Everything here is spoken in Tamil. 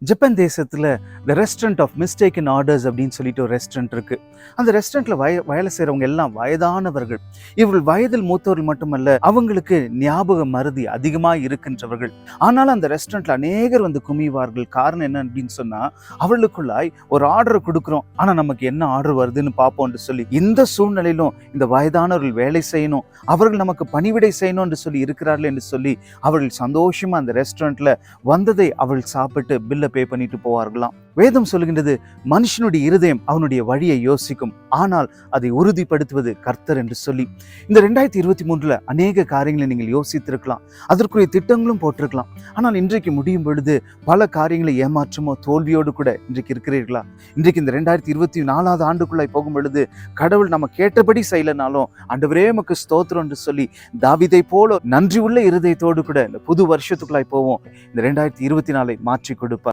ஜப்பான் தேசத்தில் the restaurant of mistaken orders அப்படின்னு சொல்லிட்டு ஒரு ரெஸ்டாரண்ட் இருக்கு. அந்த ரெஸ்டாரண்ட்ல வேலை செய்கிறவங்க எல்லாம் வயதானவர்கள். இவர்கள் வயதில் மூத்தவர்கள் மட்டுமல்ல, அவங்களுக்கு ஞாபக மறதி அதிகமாக இருக்கின்றவர்கள். ஆனாலும் அந்த ரெஸ்டாரண்ட்ல அநேகர் வந்து குமிவார்கள். காரணம் என்ன அப்படின்னு சொன்னா, அவர்களுக்குள்ளாய் ஒரு ஆர்டர் கொடுக்குறோம், ஆனா நமக்கு என்ன ஆர்டர் வருதுன்னு பார்ப்போம்னு சொல்லி இந்த சூழ்நிலையிலும் இந்த வயதானவர்கள் வேலை செய்யணும், அவர்கள் நமக்கு பணிவிடை செய்யணும் என்று சொல்லி இருக்கிறார்கள் என்று சொல்லி அவர்கள் சந்தோஷமா அந்த ரெஸ்டாரண்ட்ல வந்ததை அவர்கள் சாப்பிட்டு பில்லை பே பண்ணிட்டு போவார்களாம். வேதம் சொல்லுகின்றது, மனுஷனுடைய இருதயம் அவனுடைய வழியை யோசிக்கும், ஆனால் அதை உறுதிப்படுத்துவது கர்த்தர் என்று சொல்லி. இந்த 2023 அநேக காரியங்களை நீங்கள் யோசித்திருக்கலாம், அதற்குரிய திட்டங்களும் போட்டிருக்கலாம். ஆனால் இன்றைக்கு முடியும் பொழுது பல காரியங்களை ஏமாற்றமோ தோல்வியோடு கூட இன்றைக்கு இருக்கிறீர்களா? இன்றைக்கு இந்த 2024 ஆண்டுக்குள்ளாய் போகும் பொழுது கடவுள் நம்ம கேட்டபடி செய்யலனாலும் ஆண்டவரே உமக்கு ஸ்தோத்திரம் என்று சொல்லி தாவீதை போல நன்றி உள்ள இருதயத்தோடு கூட இந்த புது வருஷத்துக்குள்ளாய் போவோம். இந்த 2024 மாற்றி கொடுப்பார்.